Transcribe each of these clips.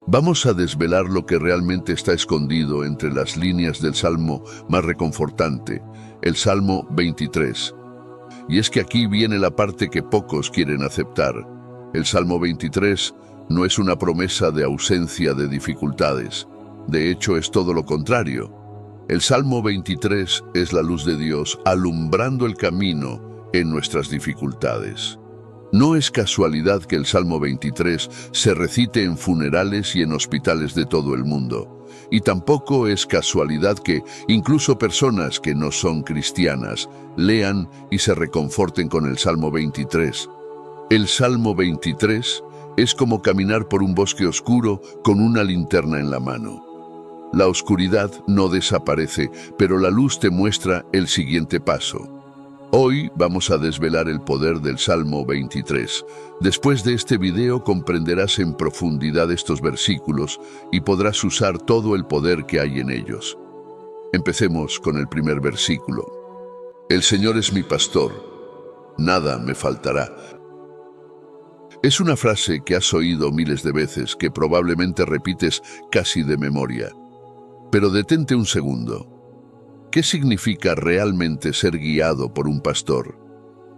Vamos a desvelar lo que realmente está escondido entre las líneas del Salmo más reconfortante, el Salmo 23. Y es que aquí viene la parte que pocos quieren aceptar. El Salmo 23 no es una promesa de ausencia de dificultades. De hecho, es todo lo contrario. El Salmo 23 es la luz de Dios alumbrando el camino en nuestras dificultades. No es casualidad que el Salmo 23 se recite en funerales y en hospitales de todo el mundo. Y tampoco es casualidad que incluso personas que no son cristianas lean y se reconforten con el Salmo 23. El Salmo 23 es como caminar por un bosque oscuro con una linterna en la mano. La oscuridad no desaparece, pero la luz te muestra el siguiente paso. Hoy vamos a desvelar el poder del Salmo 23. Después de este video comprenderás en profundidad estos versículos y podrás usar todo el poder que hay en ellos. Empecemos con el primer versículo. El Señor es mi pastor, nada me faltará. Es una frase que has oído miles de veces, que probablemente repites casi de memoria. Pero detente un segundo. ¿Qué significa realmente ser guiado por un pastor?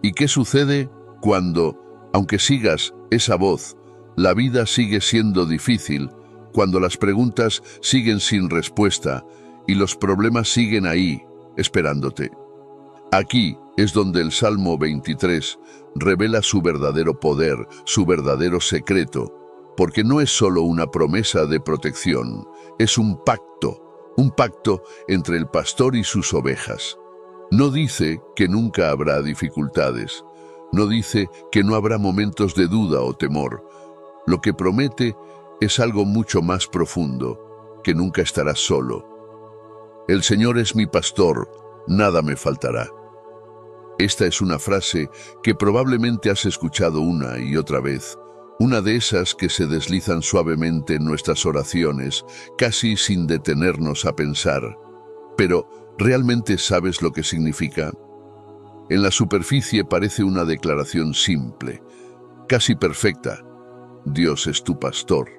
¿Y qué sucede cuando, aunque sigas esa voz, la vida sigue siendo difícil, cuando las preguntas siguen sin respuesta y los problemas siguen ahí, esperándote? Aquí es donde el Salmo 23 revela su verdadero poder, su verdadero secreto, porque no es solo una promesa de protección, es un pacto entre el pastor y sus ovejas. No dice que nunca habrá dificultades, no dice que no habrá momentos de duda o temor. Lo que promete es algo mucho más profundo, que nunca estarás solo. El Señor es mi pastor, nada me faltará. Esta es una frase que probablemente has escuchado una y otra vez, una de esas que se deslizan suavemente en nuestras oraciones, casi sin detenernos a pensar. Pero, ¿realmente sabes lo que significa? En la superficie parece una declaración simple, casi perfecta. Dios es tu pastor.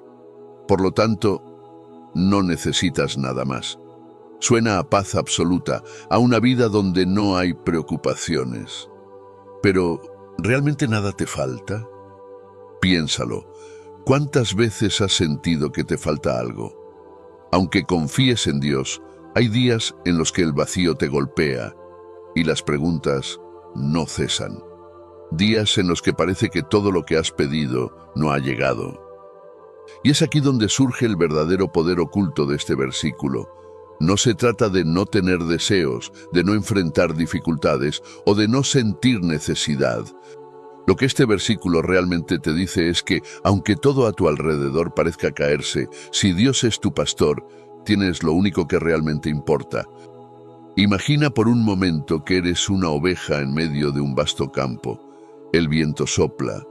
Por lo tanto, no necesitas nada más. Suena a paz absoluta, a una vida donde no hay preocupaciones. Pero, ¿realmente nada te falta? Piénsalo. ¿Cuántas veces has sentido que te falta algo? Aunque confíes en Dios, hay días en los que el vacío te golpea y las preguntas no cesan. Días en los que parece que todo lo que has pedido no ha llegado. Y es aquí donde surge el verdadero poder oculto de este versículo. No se trata de no tener deseos, de no enfrentar dificultades o de no sentir necesidad. Lo que este versículo realmente te dice es que, aunque todo a tu alrededor parezca caerse, si Dios es tu pastor, tienes lo único que realmente importa. Imagina por un momento que eres una oveja en medio de un vasto campo. El viento sopla,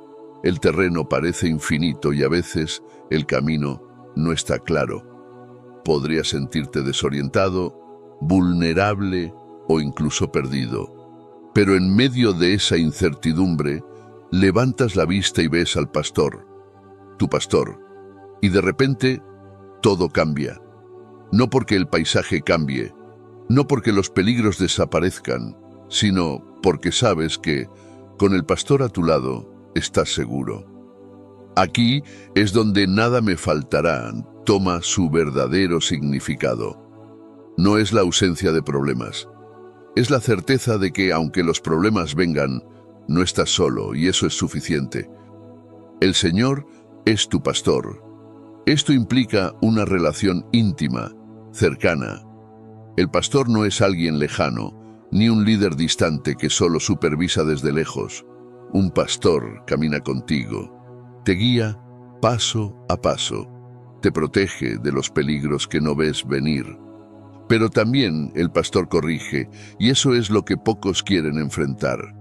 el terreno parece infinito y a veces el camino no está claro. Podrías sentirte desorientado, vulnerable o incluso perdido. Pero en medio de esa incertidumbre, levantas la vista y ves al pastor, tu pastor, y de repente todo cambia. No porque el paisaje cambie, no porque los peligros desaparezcan, sino porque sabes que, con el pastor a tu lado, estás seguro. Aquí es donde nada me faltará toma su verdadero significado. No es la ausencia de problemas, es la certeza de que, aunque los problemas vengan, no estás solo y eso es suficiente. El Señor es tu pastor. Esto implica una relación íntima, cercana. El pastor no es alguien lejano, ni un líder distante que solo supervisa desde lejos. Un pastor camina contigo, te guía paso a paso, te protege de los peligros que no ves venir. Pero también el pastor corrige, y eso es lo que pocos quieren enfrentar.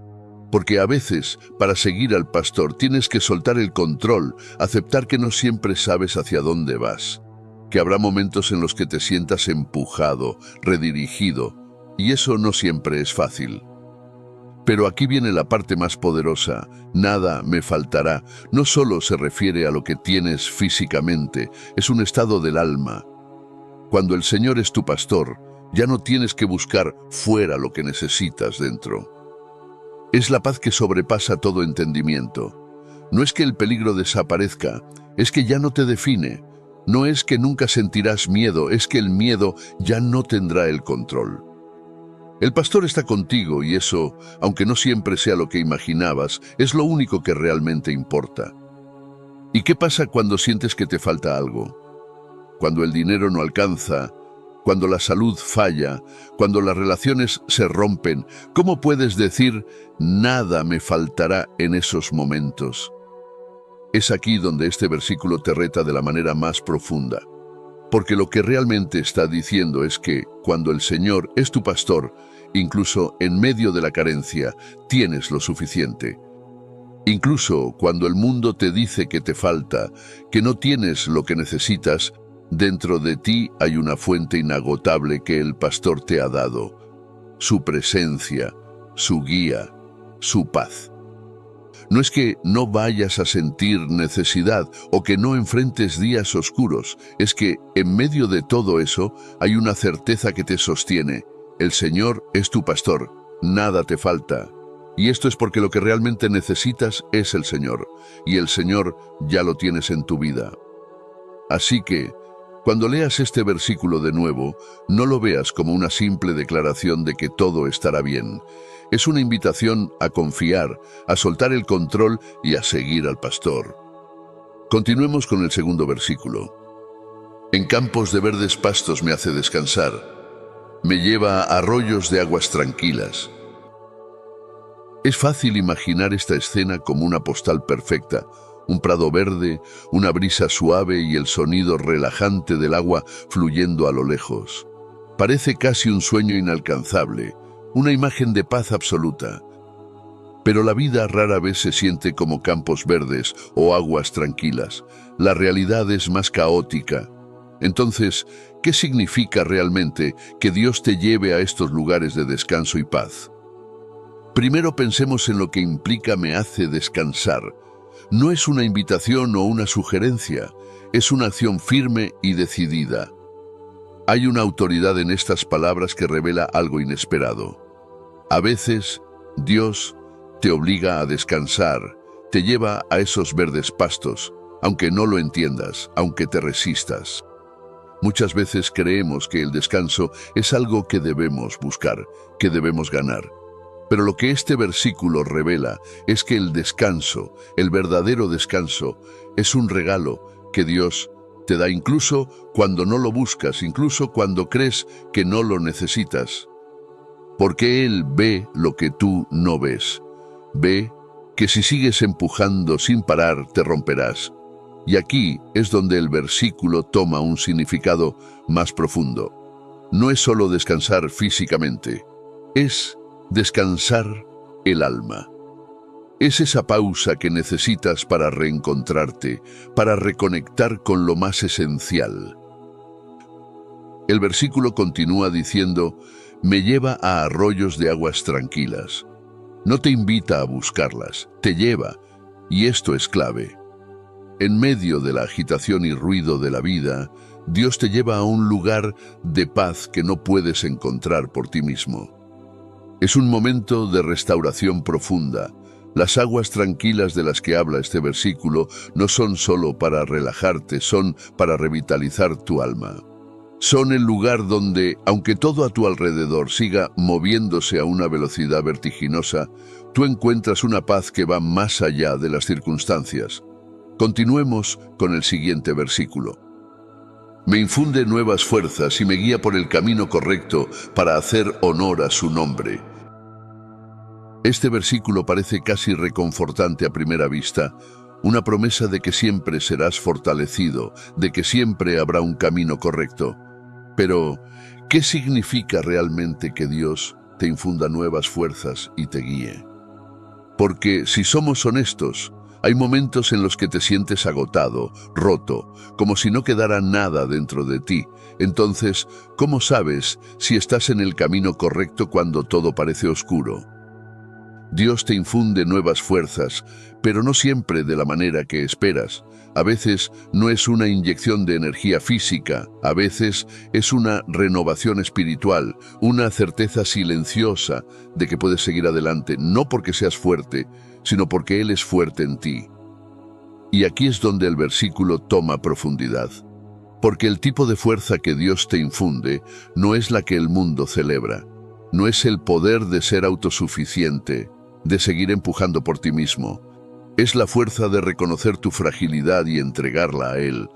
Porque a veces, para seguir al pastor, tienes que soltar el control, aceptar que no siempre sabes hacia dónde vas, que habrá momentos en los que te sientas empujado, redirigido, y eso no siempre es fácil. Pero aquí viene la parte más poderosa. Nada me faltará. No solo se refiere a lo que tienes físicamente, es un estado del alma. Cuando el Señor es tu pastor, ya no tienes que buscar fuera lo que necesitas dentro. Es la paz que sobrepasa todo entendimiento. No es que el peligro desaparezca, es que ya no te define. No es que nunca sentirás miedo, es que el miedo ya no tendrá el control. El pastor está contigo y eso, aunque no siempre sea lo que imaginabas, es lo único que realmente importa. ¿Y qué pasa cuando sientes que te falta algo? Cuando el dinero no alcanza, cuando la salud falla, cuando las relaciones se rompen, ¿cómo puedes decir nada me faltará en esos momentos? Es aquí donde este versículo te reta de la manera más profunda. Porque lo que realmente está diciendo es que, cuando el Señor es tu pastor, incluso en medio de la carencia, tienes lo suficiente. Incluso cuando el mundo te dice que te falta, que no tienes lo que necesitas, dentro de ti hay una fuente inagotable que el pastor te ha dado. Su presencia, su guía, su paz. No es que no vayas a sentir necesidad o que no enfrentes días oscuros, es que en medio de todo eso hay una certeza que te sostiene. El Señor es tu pastor, nada te falta. Y esto es porque lo que realmente necesitas es el Señor, y el Señor ya lo tienes en tu vida. Así que, cuando leas este versículo de nuevo, no lo veas como una simple declaración de que todo estará bien. Es una invitación a confiar, a soltar el control y a seguir al pastor. Continuemos con el segundo versículo. En campos de verdes pastos me hace descansar. Me lleva a arroyos de aguas tranquilas. Es fácil imaginar esta escena como una postal perfecta. Un prado verde, una brisa suave y el sonido relajante del agua fluyendo a lo lejos. Parece casi un sueño inalcanzable. Una imagen de paz absoluta. Pero la vida rara vez se siente como campos verdes o aguas tranquilas. La realidad es más caótica. Entonces, ¿qué significa realmente que Dios te lleve a estos lugares de descanso y paz? Primero pensemos en lo que implica me hace descansar. No es una invitación o una sugerencia, es una acción firme y decidida. Hay una autoridad en estas palabras que revela algo inesperado. A veces, Dios te obliga a descansar, te lleva a esos verdes pastos, aunque no lo entiendas, aunque te resistas. Muchas veces creemos que el descanso es algo que debemos buscar, que debemos ganar. Pero lo que este versículo revela es que el descanso, el verdadero descanso, es un regalo que Dios te da incluso cuando no lo buscas, incluso cuando crees que no lo necesitas. Porque Él ve lo que tú no ves. Ve que si sigues empujando sin parar, te romperás. Y aquí es donde el versículo toma un significado más profundo. No es solo descansar físicamente, es descansar el alma. Es esa pausa que necesitas para reencontrarte, para reconectar con lo más esencial. El versículo continúa diciendo, me lleva a arroyos de aguas tranquilas. No te invita a buscarlas, te lleva, y esto es clave. En medio de la agitación y ruido de la vida, Dios te lleva a un lugar de paz que no puedes encontrar por ti mismo. Es un momento de restauración profunda. Las aguas tranquilas de las que habla este versículo no son solo para relajarte, son para revitalizar tu alma. Son el lugar donde, aunque todo a tu alrededor siga moviéndose a una velocidad vertiginosa, tú encuentras una paz que va más allá de las circunstancias. Continuemos con el siguiente versículo. Me infunde nuevas fuerzas y me guía por el camino correcto para hacer honor a su nombre. Este versículo parece casi reconfortante a primera vista, una promesa de que siempre serás fortalecido, de que siempre habrá un camino correcto. Pero, ¿qué significa realmente que Dios te infunda nuevas fuerzas y te guíe? Porque, si somos honestos, hay momentos en los que te sientes agotado, roto, como si no quedara nada dentro de ti. Entonces, ¿cómo sabes si estás en el camino correcto cuando todo parece oscuro? Dios te infunde nuevas fuerzas, pero no siempre de la manera que esperas. A veces no es una inyección de energía física, a veces es una renovación espiritual, una certeza silenciosa de que puedes seguir adelante, no porque seas fuerte, sino porque Él es fuerte en ti. Y aquí es donde el versículo toma profundidad. Porque el tipo de fuerza que Dios te infunde no es la que el mundo celebra. No es el poder de ser autosuficiente, de seguir empujando por ti mismo. Es la fuerza de reconocer tu fragilidad y entregarla a Él.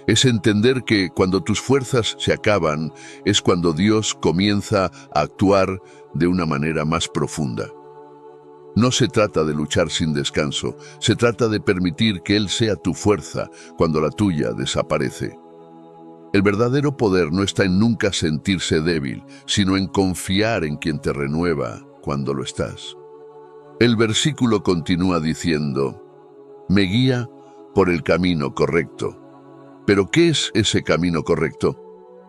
Es entender que cuando tus fuerzas se acaban, es cuando Dios comienza a actuar de una manera más profunda. No se trata de luchar sin descanso, se trata de permitir que Él sea tu fuerza cuando la tuya desaparece. El verdadero poder no está en nunca sentirse débil, sino en confiar en quien te renueva cuando lo estás. El versículo continúa diciendo, me guía por el camino correcto. ¿Pero qué es ese camino correcto?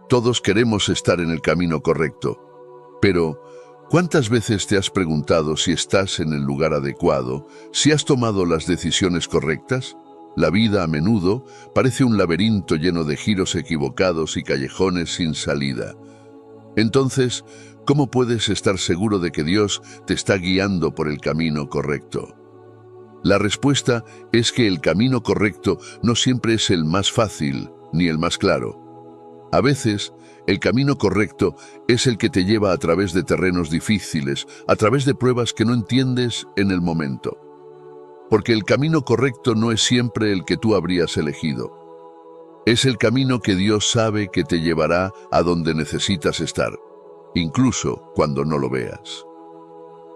Todos queremos estar en el camino correcto. Pero, ¿cuántas veces te has preguntado si estás en el lugar adecuado, si has tomado las decisiones correctas? La vida a menudo parece un laberinto lleno de giros equivocados y callejones sin salida. Entonces, ¿cómo puedes estar seguro de que Dios te está guiando por el camino correcto? La respuesta es que el camino correcto no siempre es el más fácil ni el más claro. A veces, el camino correcto es el que te lleva a través de terrenos difíciles, a través de pruebas que no entiendes en el momento. Porque el camino correcto no es siempre el que tú habrías elegido. Es el camino que Dios sabe que te llevará a donde necesitas estar, incluso cuando no lo veas.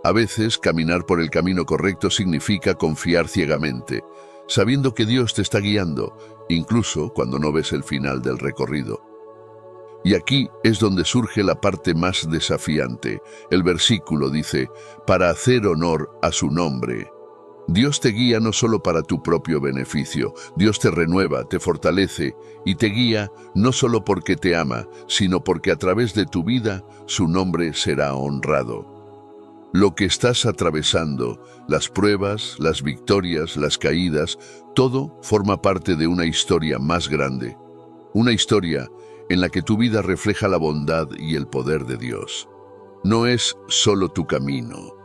A veces, caminar por el camino correcto significa confiar ciegamente, sabiendo que Dios te está guiando, incluso cuando no ves el final del recorrido. Y aquí es donde surge la parte más desafiante. El versículo dice, para hacer honor a su nombre. Dios te guía no solo para tu propio beneficio, Dios te renueva, te fortalece y te guía no solo porque te ama, sino porque a través de tu vida su nombre será honrado. Lo que estás atravesando, las pruebas, las victorias, las caídas, todo forma parte de una historia más grande. Una historia en la que tu vida refleja la bondad y el poder de Dios. No es solo tu camino.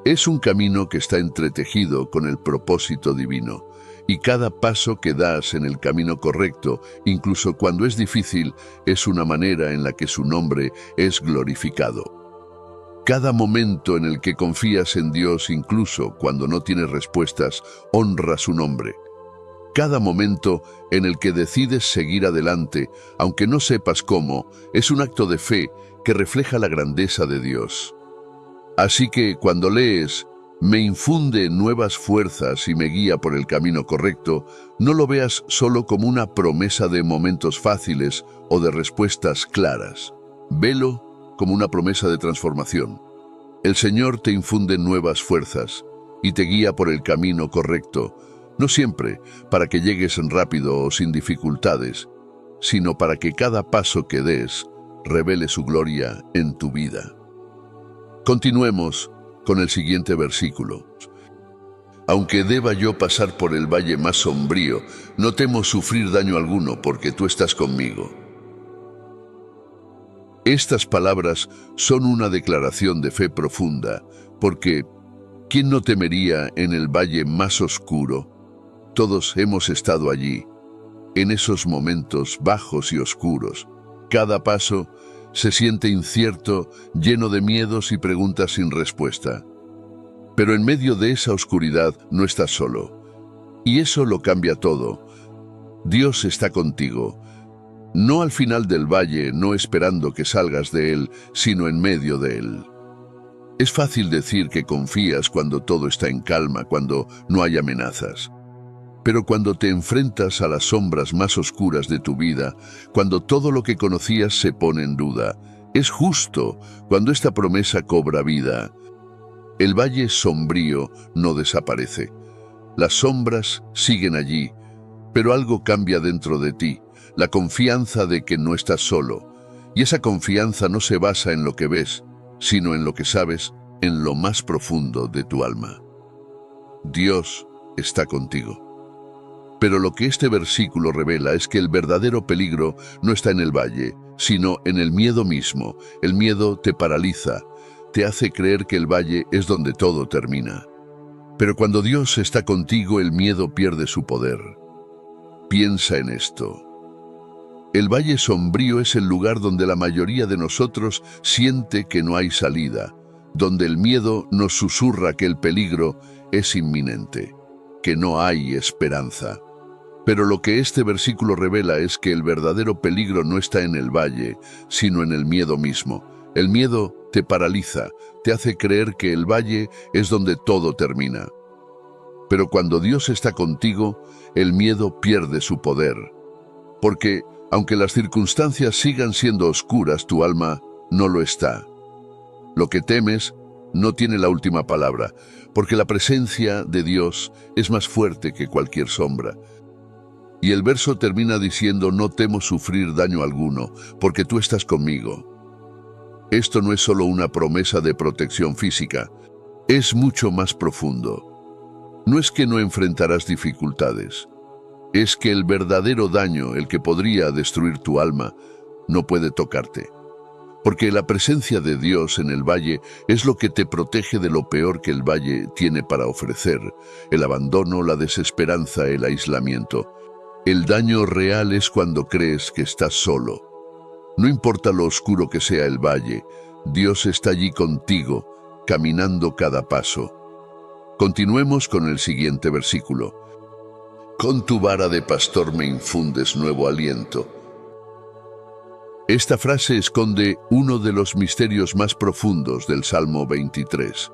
Es un camino que está entretejido con el propósito divino, y cada paso que das en el camino correcto, incluso cuando es difícil, es una manera en la que su nombre es glorificado. Cada momento en el que confías en Dios, incluso cuando no tienes respuestas, honra su nombre. Cada momento en el que decides seguir adelante, aunque no sepas cómo, es un acto de fe que refleja la grandeza de Dios. Así que cuando lees, me infunde nuevas fuerzas y me guía por el camino correcto, no lo veas solo como una promesa de momentos fáciles o de respuestas claras. Velo como una promesa de transformación. El Señor te infunde nuevas fuerzas y te guía por el camino correcto, no siempre para que llegues rápido o sin dificultades, sino para que cada paso que des revele su gloria en tu vida. Continuemos con el siguiente versículo. Aunque deba yo pasar por el valle más sombrío, no temo sufrir daño alguno porque tú estás conmigo. Estas palabras son una declaración de fe profunda, porque ¿quién no temería en el valle más oscuro? Todos hemos estado allí, en esos momentos bajos y oscuros. Cada paso se siente incierto, lleno de miedos y preguntas sin respuesta. Pero en medio de esa oscuridad no estás solo. Y eso lo cambia todo. Dios está contigo. No al final del valle, no esperando que salgas de él, sino en medio de él. Es fácil decir que confías cuando todo está en calma, cuando no hay amenazas. Pero cuando te enfrentas a las sombras más oscuras de tu vida, cuando todo lo que conocías se pone en duda, es justo cuando esta promesa cobra vida. El valle sombrío no desaparece. Las sombras siguen allí, pero algo cambia dentro de ti, la confianza de que no estás solo. Y esa confianza no se basa en lo que ves, sino en lo que sabes en lo más profundo de tu alma. Dios está contigo. Pero lo que este versículo revela es que el verdadero peligro no está en el valle, sino en el miedo mismo. El miedo te paraliza, te hace creer que el valle es donde todo termina. Pero cuando Dios está contigo, el miedo pierde su poder. Piensa en esto. El valle sombrío es el lugar donde la mayoría de nosotros siente que no hay salida, donde el miedo nos susurra que el peligro es inminente, que no hay esperanza. Pero lo que este versículo revela es que el verdadero peligro no está en el valle, sino en el miedo mismo. El miedo te paraliza, te hace creer que el valle es donde todo termina. Pero cuando Dios está contigo, el miedo pierde su poder. Porque, aunque las circunstancias sigan siendo oscuras, tu alma no lo está. Lo que temes no tiene la última palabra, porque la presencia de Dios es más fuerte que cualquier sombra. Y el verso termina diciendo: no temo sufrir daño alguno, porque tú estás conmigo. Esto no es solo una promesa de protección física, es mucho más profundo. No es que no enfrentarás dificultades, es que el verdadero daño, el que podría destruir tu alma, no puede tocarte. Porque la presencia de Dios en el valle es lo que te protege de lo peor que el valle tiene para ofrecer: el abandono, la desesperanza, el aislamiento. El daño real es cuando crees que estás solo. No importa lo oscuro que sea el valle, Dios está allí contigo, caminando cada paso. Continuemos con el siguiente versículo. Con tu vara de pastor me infundes nuevo aliento. Esta frase esconde uno de los misterios más profundos del Salmo 23.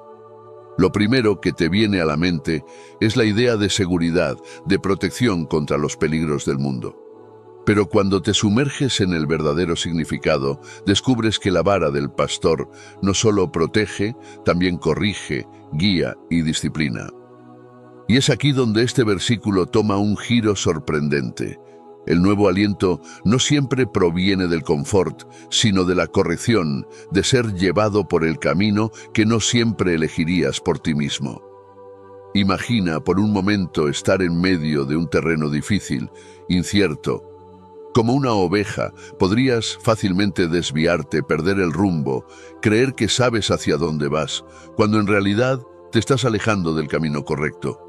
Lo primero que te viene a la mente es la idea de seguridad, de protección contra los peligros del mundo. Pero cuando te sumerges en el verdadero significado, descubres que la vara del pastor no solo protege, también corrige, guía y disciplina. Y es aquí donde este versículo toma un giro sorprendente. El nuevo aliento no siempre proviene del confort, sino de la corrección, de ser llevado por el camino que no siempre elegirías por ti mismo. Imagina por un momento estar en medio de un terreno difícil, incierto. Como una oveja, podrías fácilmente desviarte, perder el rumbo, creer que sabes hacia dónde vas, cuando en realidad te estás alejando del camino correcto.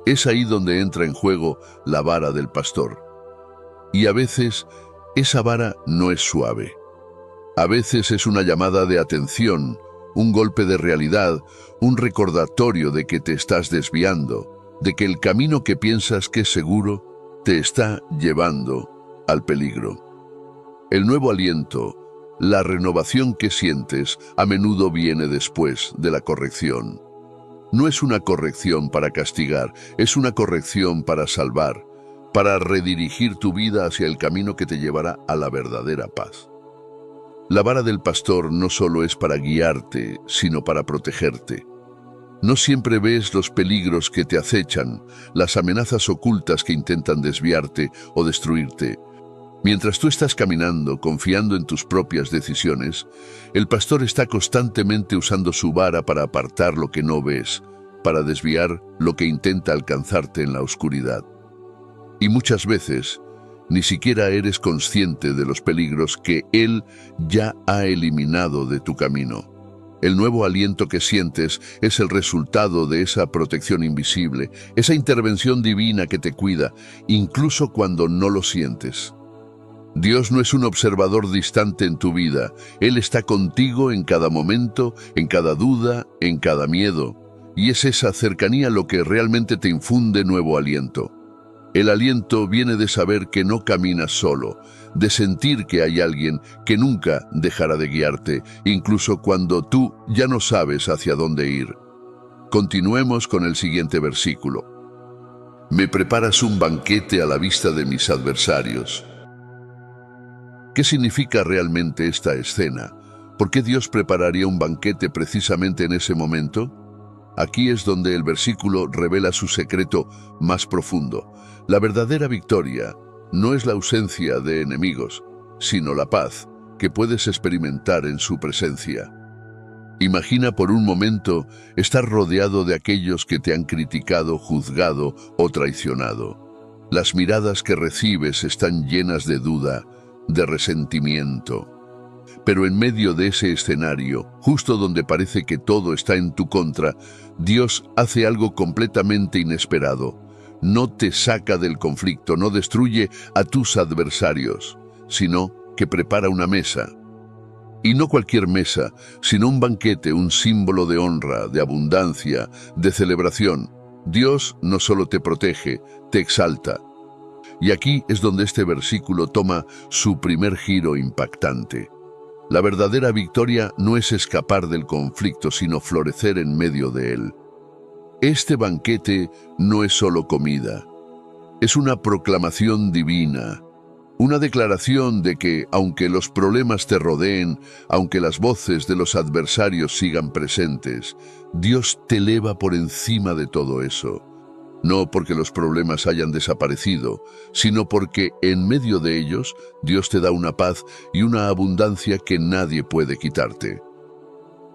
Es ahí donde entra en juego la vara del pastor. Y a veces, esa vara no es suave. A veces es una llamada de atención, un golpe de realidad, un recordatorio de que te estás desviando, de que el camino que piensas que es seguro te está llevando al peligro. El nuevo aliento, la renovación que sientes, a menudo viene después de la corrección. No es una corrección para castigar, es una corrección para salvar, para redirigir tu vida hacia el camino que te llevará a la verdadera paz. La vara del pastor no solo es para guiarte, sino para protegerte. No siempre ves los peligros que te acechan, las amenazas ocultas que intentan desviarte o destruirte. Mientras tú estás caminando, confiando en tus propias decisiones, el pastor está constantemente usando su vara para apartar lo que no ves, para desviar lo que intenta alcanzarte en la oscuridad. Y muchas veces, ni siquiera eres consciente de los peligros que Él ya ha eliminado de tu camino. El nuevo aliento que sientes es el resultado de esa protección invisible, esa intervención divina que te cuida, incluso cuando no lo sientes. Dios no es un observador distante en tu vida. Él está contigo en cada momento, en cada duda, en cada miedo. Y es esa cercanía lo que realmente te infunde nuevo aliento. El aliento viene de saber que no caminas solo, de sentir que hay alguien que nunca dejará de guiarte, incluso cuando tú ya no sabes hacia dónde ir. Continuemos con el siguiente versículo. Me preparas un banquete a la vista de mis adversarios. ¿Qué significa realmente esta escena? ¿Por qué Dios prepararía un banquete precisamente en ese momento? Aquí es donde el versículo revela su secreto más profundo. La verdadera victoria no es la ausencia de enemigos, sino la paz que puedes experimentar en su presencia. Imagina por un momento estar rodeado de aquellos que te han criticado, juzgado o traicionado. Las miradas que recibes están llenas de duda, de resentimiento. Pero en medio de ese escenario, justo donde parece que todo está en tu contra, Dios hace algo completamente inesperado. No te saca del conflicto, no destruye a tus adversarios, sino que prepara una mesa. Y no cualquier mesa, sino un banquete, un símbolo de honra, de abundancia, de celebración. Dios no solo te protege, te exalta. Y aquí es donde este versículo toma su primer giro impactante. La verdadera victoria no es escapar del conflicto, sino florecer en medio de él. Este banquete no es solo comida, es una proclamación divina, una declaración de que, aunque los problemas te rodeen, aunque las voces de los adversarios sigan presentes, Dios te eleva por encima de todo eso. No porque los problemas hayan desaparecido, sino porque en medio de ellos Dios te da una paz y una abundancia que nadie puede quitarte.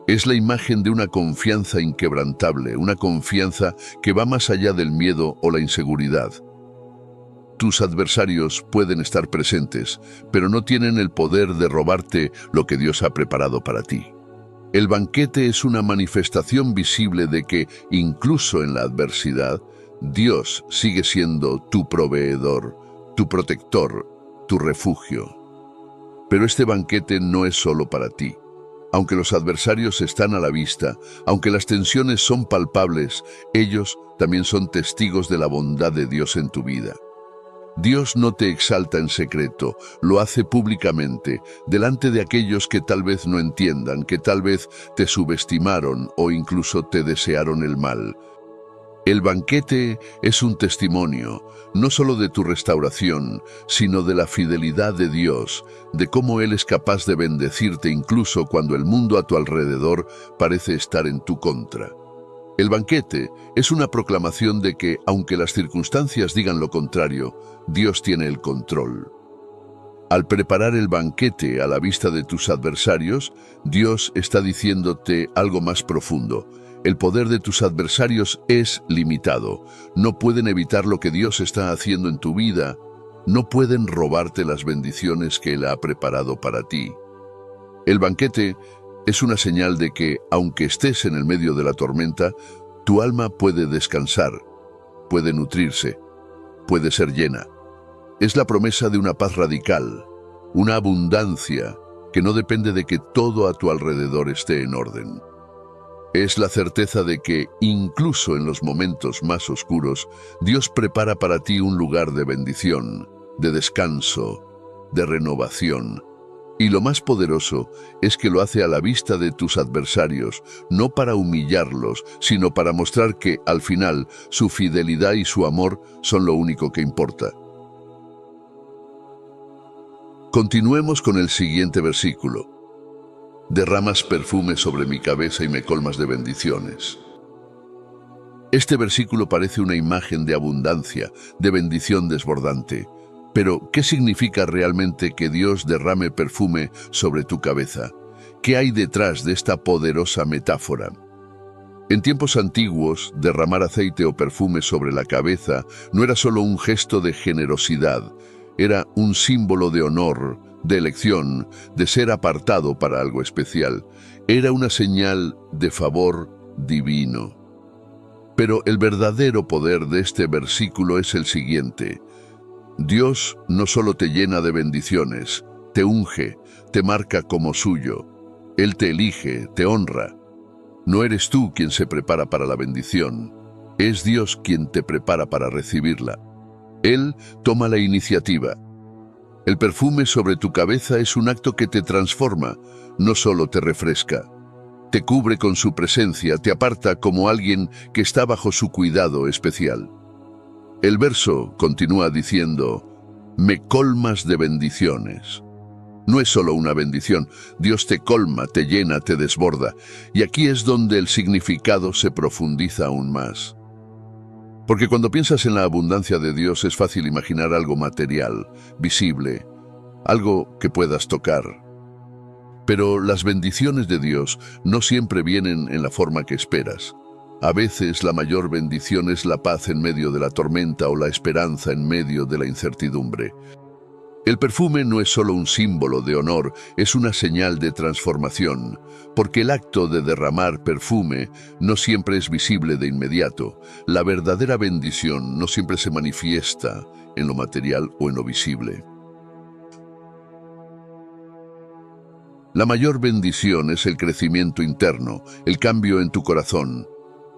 Es la imagen de una confianza inquebrantable, una confianza que va más allá del miedo o la inseguridad. Tus adversarios pueden estar presentes, pero no tienen el poder de robarte lo que Dios ha preparado para ti. El banquete es una manifestación visible de que, incluso en la adversidad, Dios sigue siendo tu proveedor, tu protector, tu refugio. Pero este banquete no es solo para ti. Aunque los adversarios están a la vista, aunque las tensiones son palpables, ellos también son testigos de la bondad de Dios en tu vida. Dios no te exalta en secreto, lo hace públicamente, delante de aquellos que tal vez no entiendan, que tal vez te subestimaron o incluso te desearon el mal. El banquete es un testimonio, no solo de tu restauración, sino de la fidelidad de Dios, de cómo Él es capaz de bendecirte incluso cuando el mundo a tu alrededor parece estar en tu contra. El banquete es una proclamación de que, aunque las circunstancias digan lo contrario, Dios tiene el control. Al preparar el banquete a la vista de tus adversarios, Dios está diciéndote algo más profundo. El poder de tus adversarios es limitado. No pueden evitar lo que Dios está haciendo en tu vida. No pueden robarte las bendiciones que Él ha preparado para ti. El banquete es una señal de que, aunque estés en el medio de la tormenta, tu alma puede descansar, puede nutrirse, puede ser llena. Es la promesa de una paz radical, una abundancia que no depende de que todo a tu alrededor esté en orden. Es la certeza de que, incluso en los momentos más oscuros, Dios prepara para ti un lugar de bendición, de descanso, de renovación. Y lo más poderoso es que lo hace a la vista de tus adversarios, no para humillarlos, sino para mostrar que, al final, su fidelidad y su amor son lo único que importa. Continuemos con el siguiente versículo. Derramas perfume sobre mi cabeza y me colmas de bendiciones. Este versículo parece una imagen de abundancia, de bendición desbordante. Pero, ¿qué significa realmente que Dios derrame perfume sobre tu cabeza? ¿Qué hay detrás de esta poderosa metáfora? En tiempos antiguos, derramar aceite o perfume sobre la cabeza no era solo un gesto de generosidad, era un símbolo de honor, de elección, de ser apartado para algo especial. Era una señal de favor divino. Pero el verdadero poder de este versículo es el siguiente. Dios no solo te llena de bendiciones, te unge, te marca como suyo. Él te elige, te honra. No eres tú quien se prepara para la bendición, es Dios quien te prepara para recibirla. Él toma la iniciativa. El perfume sobre tu cabeza es un acto que te transforma, no solo te refresca. Te cubre con su presencia, te aparta como alguien que está bajo su cuidado especial. El verso continúa diciendo, me colmas de bendiciones. No es solo una bendición, Dios te colma, te llena, te desborda. Y aquí es donde el significado se profundiza aún más. Porque cuando piensas en la abundancia de Dios es fácil imaginar algo material, visible, algo que puedas tocar. Pero las bendiciones de Dios no siempre vienen en la forma que esperas. A veces la mayor bendición es la paz en medio de la tormenta o la esperanza en medio de la incertidumbre. El perfume no es solo un símbolo de honor, es una señal de transformación, porque el acto de derramar perfume no siempre es visible de inmediato. La verdadera bendición no siempre se manifiesta en lo material o en lo visible. La mayor bendición es el crecimiento interno, el cambio en tu corazón.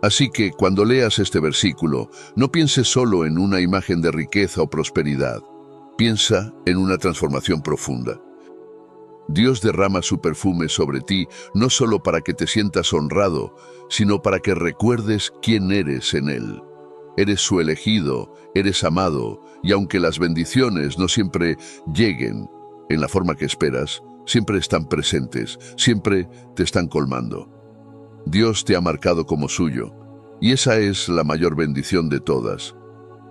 Así que cuando leas este versículo, no pienses solo en una imagen de riqueza o prosperidad. Piensa en una transformación profunda. Dios derrama su perfume sobre ti no solo para que te sientas honrado, sino para que recuerdes quién eres en Él. Eres su elegido, eres amado, y aunque las bendiciones no siempre lleguen en la forma que esperas, siempre están presentes, siempre te están colmando. Dios te ha marcado como suyo, y esa es la mayor bendición de todas.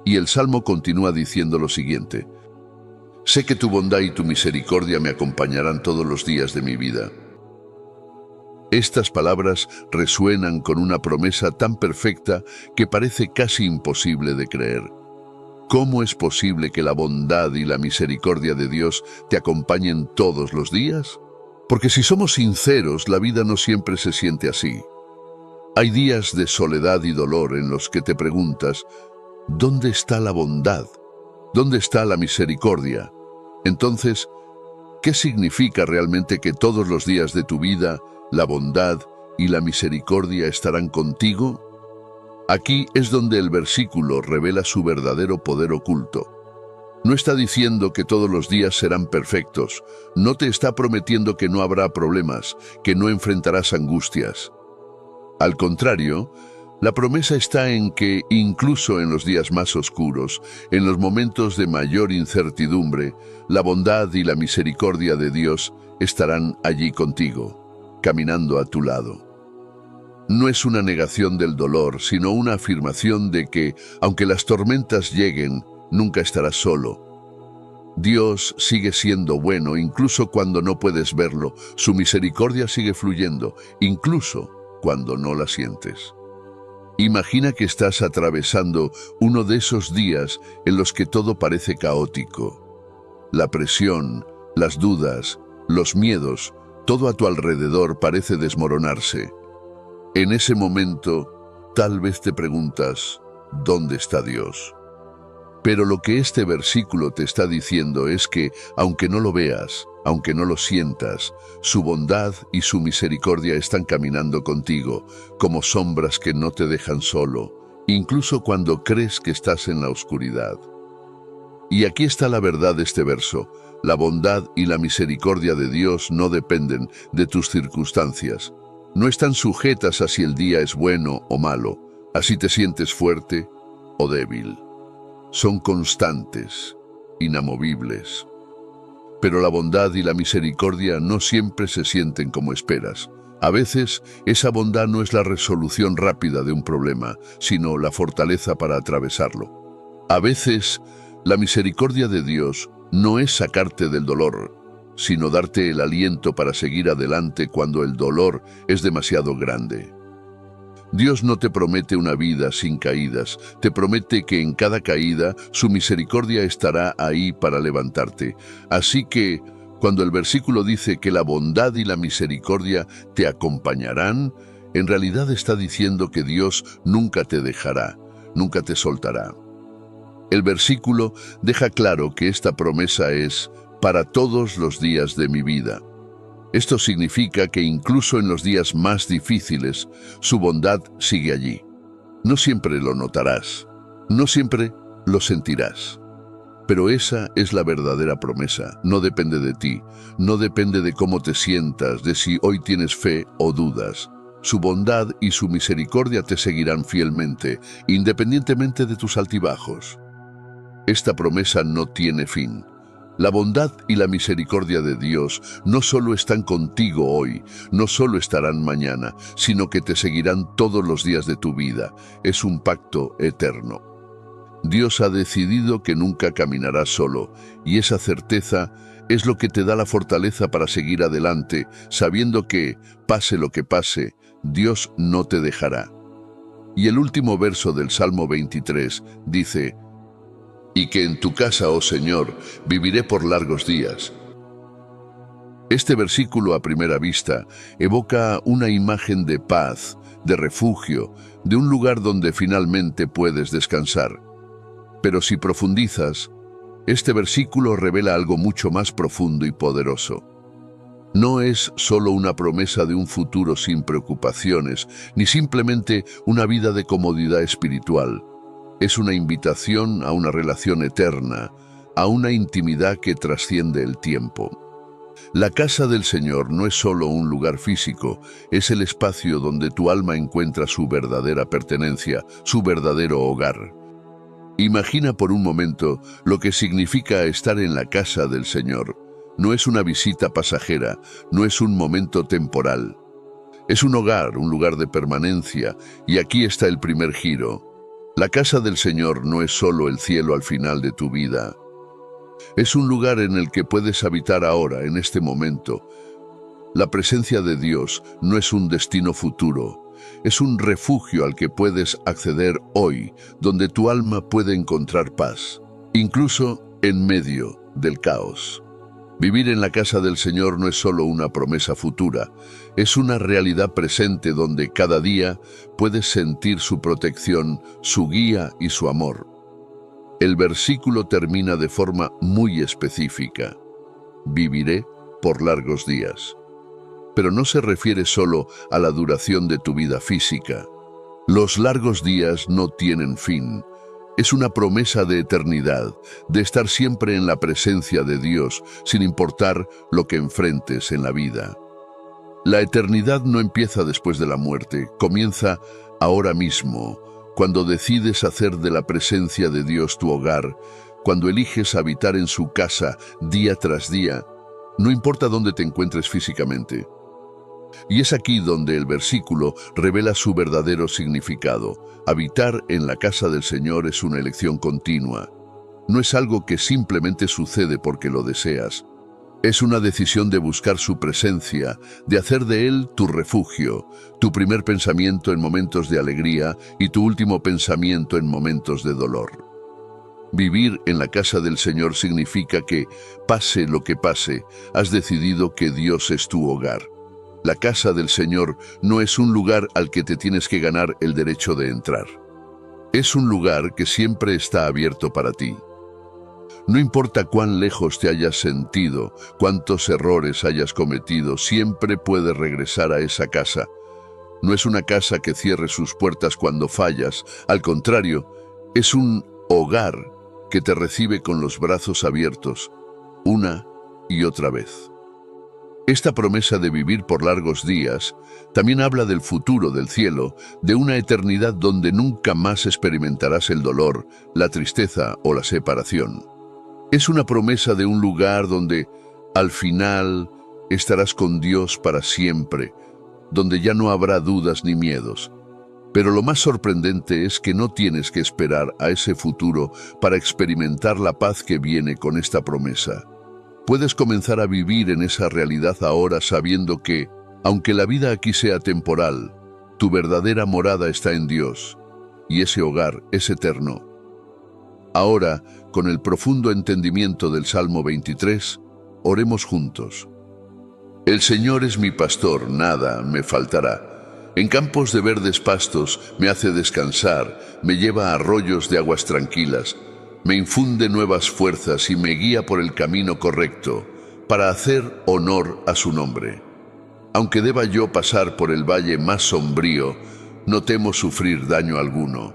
Y el Salmo continúa diciendo lo siguiente: sé que tu bondad y tu misericordia me acompañarán todos los días de mi vida. Estas palabras resuenan con una promesa tan perfecta que parece casi imposible de creer. ¿Cómo es posible que la bondad y la misericordia de Dios te acompañen todos los días? Porque si somos sinceros, la vida no siempre se siente así. Hay días de soledad y dolor en los que te preguntas, ¿dónde está la bondad? ¿Dónde está la misericordia? Entonces, ¿qué significa realmente que todos los días de tu vida la bondad y la misericordia estarán contigo? Aquí es donde el versículo revela su verdadero poder oculto. No está diciendo que todos los días serán perfectos, no te está prometiendo que no habrá problemas, que no enfrentarás angustias. Al contrario, la promesa está en que, incluso en los días más oscuros, en los momentos de mayor incertidumbre, la bondad y la misericordia de Dios estarán allí contigo, caminando a tu lado. No es una negación del dolor, sino una afirmación de que, aunque las tormentas lleguen, nunca estarás solo. Dios sigue siendo bueno, incluso cuando no puedes verlo. Su misericordia sigue fluyendo, incluso cuando no la sientes. Imagina que estás atravesando uno de esos días en los que todo parece caótico. La presión, las dudas, los miedos, todo a tu alrededor parece desmoronarse. En ese momento, tal vez te preguntas, ¿dónde está Dios? Pero lo que este versículo te está diciendo es que, aunque no lo veas, aunque no lo sientas, su bondad y su misericordia están caminando contigo, como sombras que no te dejan solo, incluso cuando crees que estás en la oscuridad. Y aquí está la verdad de este verso: la bondad y la misericordia de Dios no dependen de tus circunstancias. No están sujetas a si el día es bueno o malo, a si te sientes fuerte o débil. Son constantes, inamovibles. Pero la bondad y la misericordia no siempre se sienten como esperas. A veces, esa bondad no es la resolución rápida de un problema, sino la fortaleza para atravesarlo. A veces, la misericordia de Dios no es sacarte del dolor, sino darte el aliento para seguir adelante cuando el dolor es demasiado grande. Dios no te promete una vida sin caídas, te promete que en cada caída su misericordia estará ahí para levantarte. Así que, cuando el versículo dice que la bondad y la misericordia te acompañarán, en realidad está diciendo que Dios nunca te dejará, nunca te soltará. El versículo deja claro que esta promesa es para todos los días de mi vida. Esto significa que incluso en los días más difíciles, su bondad sigue allí. No siempre lo notarás, no siempre lo sentirás. Pero esa es la verdadera promesa. No depende de ti, no depende de cómo te sientas, de si hoy tienes fe o dudas. Su bondad y su misericordia te seguirán fielmente, independientemente de tus altibajos. Esta promesa no tiene fin. La bondad y la misericordia de Dios no solo están contigo hoy, no solo estarán mañana, sino que te seguirán todos los días de tu vida. Es un pacto eterno. Dios ha decidido que nunca caminarás solo, y esa certeza es lo que te da la fortaleza para seguir adelante, sabiendo que, pase lo que pase, Dios no te dejará. Y el último verso del Salmo 23 dice: «Y que en tu casa, oh Señor, viviré por largos días». Este versículo a primera vista evoca una imagen de paz, de refugio, de un lugar donde finalmente puedes descansar. Pero si profundizas, este versículo revela algo mucho más profundo y poderoso. No es solo una promesa de un futuro sin preocupaciones, ni simplemente una vida de comodidad espiritual. Es una invitación a una relación eterna, a una intimidad que trasciende el tiempo. La casa del Señor no es solo un lugar físico, es el espacio donde tu alma encuentra su verdadera pertenencia, su verdadero hogar. Imagina por un momento lo que significa estar en la casa del Señor. No es una visita pasajera, no es un momento temporal. Es un hogar, un lugar de permanencia, y aquí está el primer giro. La casa del Señor no es solo el cielo al final de tu vida. Es un lugar en el que puedes habitar ahora, en este momento. La presencia de Dios no es un destino futuro, es un refugio al que puedes acceder hoy, donde tu alma puede encontrar paz, incluso en medio del caos. Vivir en la casa del Señor no es solo una promesa futura, es una realidad presente donde cada día puedes sentir su protección, su guía y su amor. El versículo termina de forma muy específica: viviré por largos días. Pero no se refiere solo a la duración de tu vida física. Los largos días no tienen fin. Es una promesa de eternidad, de estar siempre en la presencia de Dios, sin importar lo que enfrentes en la vida. La eternidad no empieza después de la muerte, comienza ahora mismo, cuando decides hacer de la presencia de Dios tu hogar, cuando eliges habitar en su casa día tras día, no importa dónde te encuentres físicamente. Y es aquí donde el versículo revela su verdadero significado. Habitar en la casa del Señor es una elección continua. No es algo que simplemente sucede porque lo deseas. Es una decisión de buscar su presencia, de hacer de Él tu refugio, tu primer pensamiento en momentos de alegría y tu último pensamiento en momentos de dolor. Vivir en la casa del Señor significa que, pase lo que pase, has decidido que Dios es tu hogar. La casa del Señor no es un lugar al que te tienes que ganar el derecho de entrar. Es un lugar que siempre está abierto para ti. No importa cuán lejos te hayas sentido, cuántos errores hayas cometido, siempre puedes regresar a esa casa. No es una casa que cierre sus puertas cuando fallas, al contrario, es un hogar que te recibe con los brazos abiertos, una y otra vez. Esta promesa de vivir por largos días también habla del futuro del cielo, de una eternidad donde nunca más experimentarás el dolor, la tristeza o la separación. Es una promesa de un lugar donde, al final, estarás con Dios para siempre, donde ya no habrá dudas ni miedos. Pero lo más sorprendente es que no tienes que esperar a ese futuro para experimentar la paz que viene con esta promesa. Puedes comenzar a vivir en esa realidad ahora sabiendo que, aunque la vida aquí sea temporal, tu verdadera morada está en Dios, y ese hogar es eterno. Ahora, con el profundo entendimiento del Salmo 23, oremos juntos. El Señor es mi pastor, nada me faltará. En campos de verdes pastos me hace descansar, me lleva a arroyos de aguas tranquilas, me infunde nuevas fuerzas y me guía por el camino correcto, para hacer honor a su nombre. Aunque deba yo pasar por el valle más sombrío, no temo sufrir daño alguno,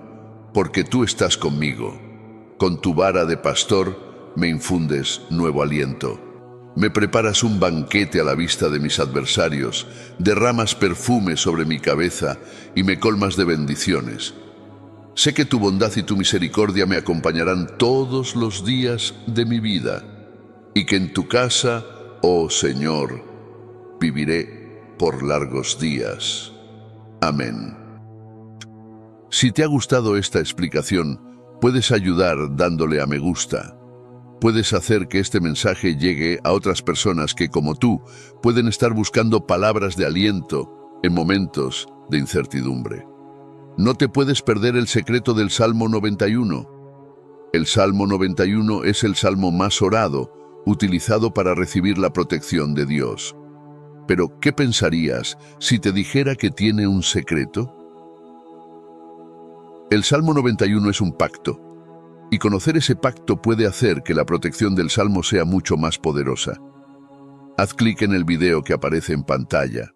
porque tú estás conmigo. Con tu vara de pastor me infundes nuevo aliento. Me preparas un banquete a la vista de mis adversarios, derramas perfume sobre mi cabeza y me colmas de bendiciones. Sé que tu bondad y tu misericordia me acompañarán todos los días de mi vida, y que en tu casa, oh Señor, viviré por largos días. Amén. Si te ha gustado esta explicación, puedes ayudar dándole a me gusta. Puedes hacer que este mensaje llegue a otras personas que, como tú, pueden estar buscando palabras de aliento en momentos de incertidumbre. No te puedes perder el secreto del Salmo 91. El Salmo 91 es el salmo más orado, utilizado para recibir la protección de Dios. Pero, ¿qué pensarías si te dijera que tiene un secreto? El Salmo 91 es un pacto, y conocer ese pacto puede hacer que la protección del Salmo sea mucho más poderosa. Haz clic en el video que aparece en pantalla.